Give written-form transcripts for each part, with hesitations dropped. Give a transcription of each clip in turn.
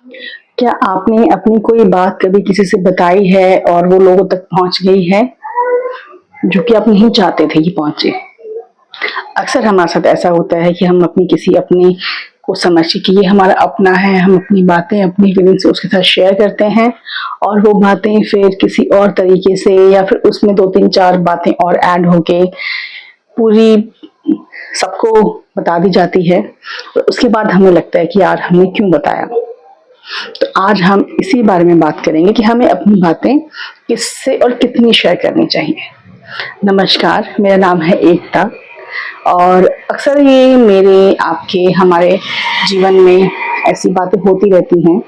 क्या आपने अपनी कोई बात कभी किसी से बताई है और वो लोगों तक पहुँच गई है, जो कि आप नहीं चाहते थे कि पहुँचे? अक्सर हमारे साथ ऐसा होता है कि हम अपनी किसी अपने को समझे कि ये हमारा अपना है, हम अपनी बातें, अपनी फीलिंग्स उसके साथ शेयर करते हैं और वो बातें फिर किसी और तरीके से या फिर उसमें 2-3-4 बातें और ऐड होके पूरी सबको बता दी जाती है। और उसके बाद हमें लगता है कि यार हमने क्यों बताया? तो आज हम इसी बारे में बात करेंगे कि हमें अपनी बातें किससे और कितनी शेयर करनी चाहिए। नमस्कार, मेरा नाम है एकता और अक्सर ये मेरे, आपके, हमारे जीवन में ऐसी बातें होती रहती हैं।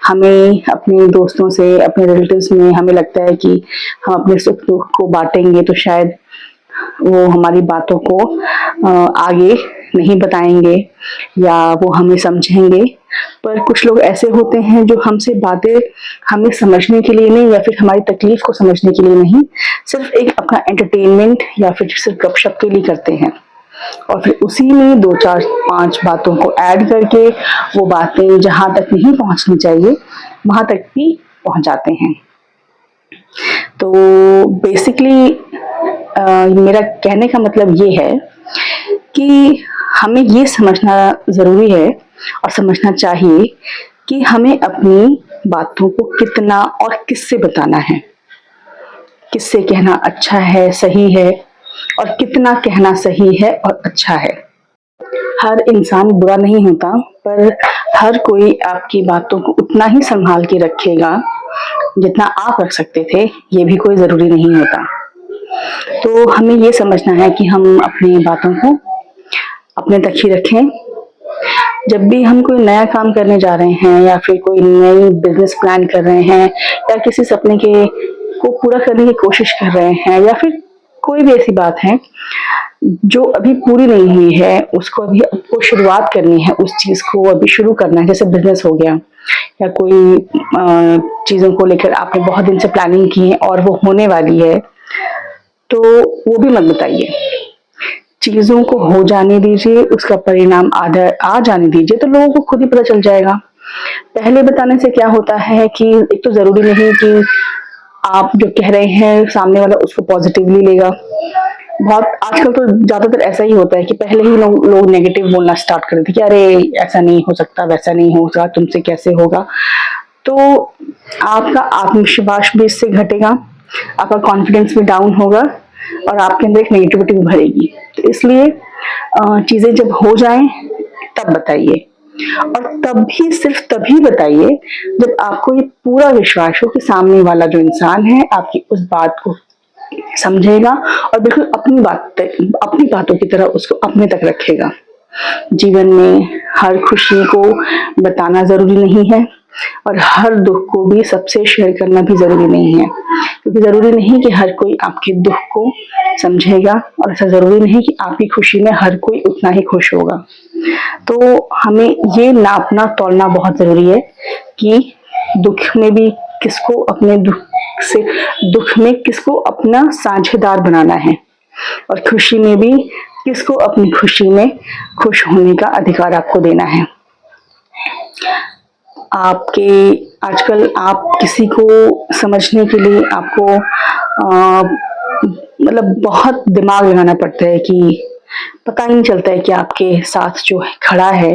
हमें अपने दोस्तों से, अपने रिलेटिव्स में हमें लगता है कि हम अपने सुख-दुःख को बाँटेंगे तो शायद वो हमारी बातों को आगे नहीं बताएँगे या वो हमें समझेंगे। पर कुछ लोग ऐसे होते हैं जो हमसे बातें हमें समझने के लिए नहीं या फिर हमारी तकलीफ को समझने के लिए नहीं, सिर्फ एक अपना एंटरटेनमेंट या फिर सिर्फ गपशप के लिए करते हैं और फिर उसी में 2-4-5 बातों को ऐड करके वो बातें जहाँ तक नहीं पहुँचनी चाहिए, वहाँ तक भी पहुँच जाते हैं। तो बेसिकली मेरा कहने का मतलब ये है कि हमें ये समझना ज़रूरी है और समझना चाहिए कि हमें अपनी बातों को कितना और किससे बताना है। किससे कहना अच्छा है, सही है और कितना कहना सही है और अच्छा है। हर इंसान बुरा नहीं होता, पर हर कोई आपकी बातों को उतना ही सँभाल के रखेगा, जितना आप रख सकते थे, ये भी कोई ज़रूरी नहीं होता। तो हमें ये समझना है कि हम अपनी बातों को अपने तक ही रखें। जब भी हम कोई नया काम करने जा रहे हैं या फिर कोई नई बिज़नेस प्लान कर रहे हैं या किसी सपने के को पूरा करने की कोशिश कर रहे हैं या फिर कोई भी ऐसी बात है जो अभी पूरी नहीं हुई है, उसको अभी आपको शुरुआत करनी है, उस चीज़ को अभी शुरू करना है, जैसे बिज़नेस हो गया या कोई चीज़ों को लेकर आपने बहुत दिन से प्लानिंग की है और वो होने वाली है, तो वो भी मत बताइए। चीज़ों को हो जाने दीजिए, उसका परिणाम आधा आ जाने दीजिए, तो लोगों को खुद ही पता चल जाएगा। पहले बताने से क्या होता है कि एक तो ज़रूरी नहीं कि आप जो कह रहे हैं सामने वाला उसको पॉज़िटिवली लेगा। बहुत आजकल तो ज़्यादातर ऐसा ही होता है कि पहले ही लोग नेगेटिव बोलना स्टार्ट कर देते हैं कि अरे ऐसा नहीं हो सकता, वैसा नहीं हो सकता, तुमसे कैसे होगा? तो आपका आत्मविश्वास भी इससे घटेगा, आपका कॉन्फिडेंस भी डाउन होगा और आपके अंदर एक नेगेटिविटी भी भरेगी। तो इसलिए चीज़ें जब हो जाएँ तब बताइए और तब भी सिर्फ तभी बताइए जब आपको ये पूरा विश्वास हो कि सामने वाला जो इंसान है आपकी उस बात को समझेगा और बिल्कुल अपनी बातों की तरह उसको अपने तक रखेगा। जीवन में हर खुशी को बताना ज़रूरी नहीं है और हर दुःख को भी सबसे शेयर करना भी ज़रूरी नहीं है, क्योंकि ज़रूरी नहीं कि हर कोई आपके दुःख को समझेगा और ऐसा ज़रूरी नहीं कि आपकी खुशी में हर कोई उतना ही खुश होगा। तो हमें ये नापना-तौलना बहुत ज़रूरी है कि दुःख में भी किसको अपने दुःख में किसको अपना साझेदार बनाना है और खुशी में भी किसको अपनी खुशी में खुश होने का अधिकार आपको देना है। आपके आजकल आप किसी को समझने के लिए आपको मतलब बहुत दिमाग लगाना पड़ता है कि पता ही नहीं चलता है कि आपके साथ जो खड़ा है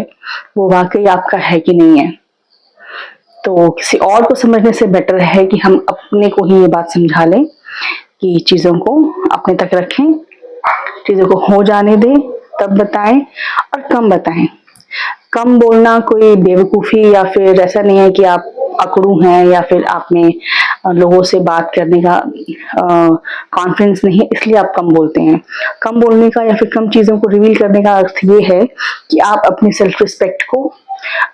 वो वाक़ई आपका है कि नहीं है। तो किसी और को समझने से बेटर है कि हम अपने को ही ये बात समझा लें कि चीज़ों को अपने तक रखें, चीज़ों को हो जाने दें, तब बताएँ और कम बताएँ। कम बोलना कोई बेवकूफ़ी या फिर ऐसा नहीं है कि आप अकड़ू हैं या फिर आप में लोगों से बात करने का कॉन्फिडेंस नहीं है इसलिए आप कम बोलते हैं। कम बोलने का या फिर कम चीज़ों को रिवील करने का अर्थ ये है कि आप अपनी सेल्फ रिस्पेक्ट को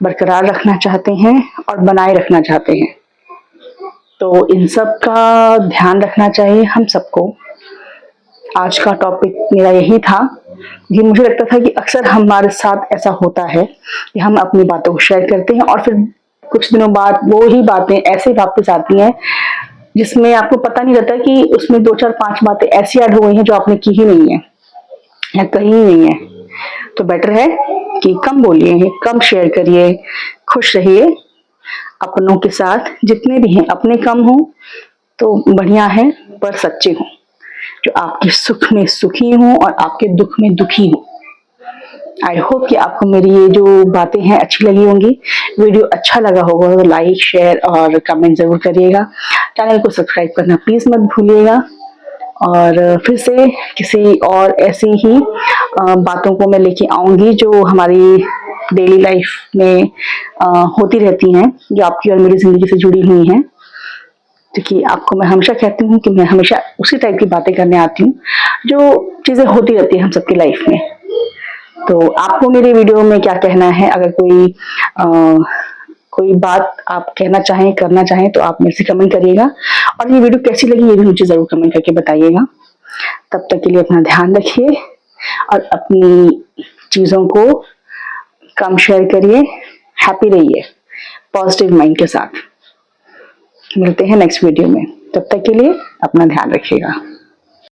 बरकरार रखना चाहते हैं और बनाए रखना चाहते हैं। तो इन सब का ध्यान रखना चाहिए हम सबको। आज का टॉपिक मेरा यही था कि मुझे लगता था कि अक्सर हमारे साथ ऐसा होता है कि हम अपनी बातों को शेयर करते हैं और फिर कुछ दिनों बाद वो ही बातें ऐसे वापस आती हैं जिसमें आपको पता नहीं रहता कि उसमें 2-4-5 बातें ऐसी ऐड हो गई हैं जो आपने की ही नहीं है या कही ही नहीं है। तो बेटर है कि कम बोलिए, कम शेयर करिए, खुश रहिए अपनों के साथ जितने भी हैं, अपने कम हो तो बढ़िया है पर सच्चे हों, जो आपके सुख में सुखी हों और आपके दुख में दुखी हों। आई होप कि आपको मेरी ये जो बातें हैं अच्छी लगी होंगी। वीडियो अच्छा लगा होगा तो लाइक, शेयर और कमेंट जरूर करिएगा। चैनल को सब्सक्राइब करना प्लीज मत भूलिएगा। और फिर से किसी और ऐसी ही बातों को मैं लेके आऊंगी जो हमारी डेली लाइफ में होती रहती हैं, जो आपकी और मेरी जिंदगी से जुड़ी हुई हैं। क्योंकि आपको मैं हमेशा कहती हूँ कि मैं हमेशा उसी टाइप की बातें करने आती हूँ जो चीजें होती रहती हैं हम सबकी लाइफ में। तो आपको मेरे वीडियो में क्या कहना है, अगर कोई बात आप कहना चाहें, करना चाहें तो आप मेरे से कमेंट करिएगा। और ये वीडियो कैसी लगी ये भी मुझे जरूर कमेंट करके बताइएगा। तब तक के लिए अपना ध्यान रखिए और अपनी चीजों को कम शेयर करिए। हैप्पी रहिए पॉजिटिव माइंड के साथ। मिलते हैं नेक्स्ट वीडियो में, तब तक के लिए अपना ध्यान रखिएगा।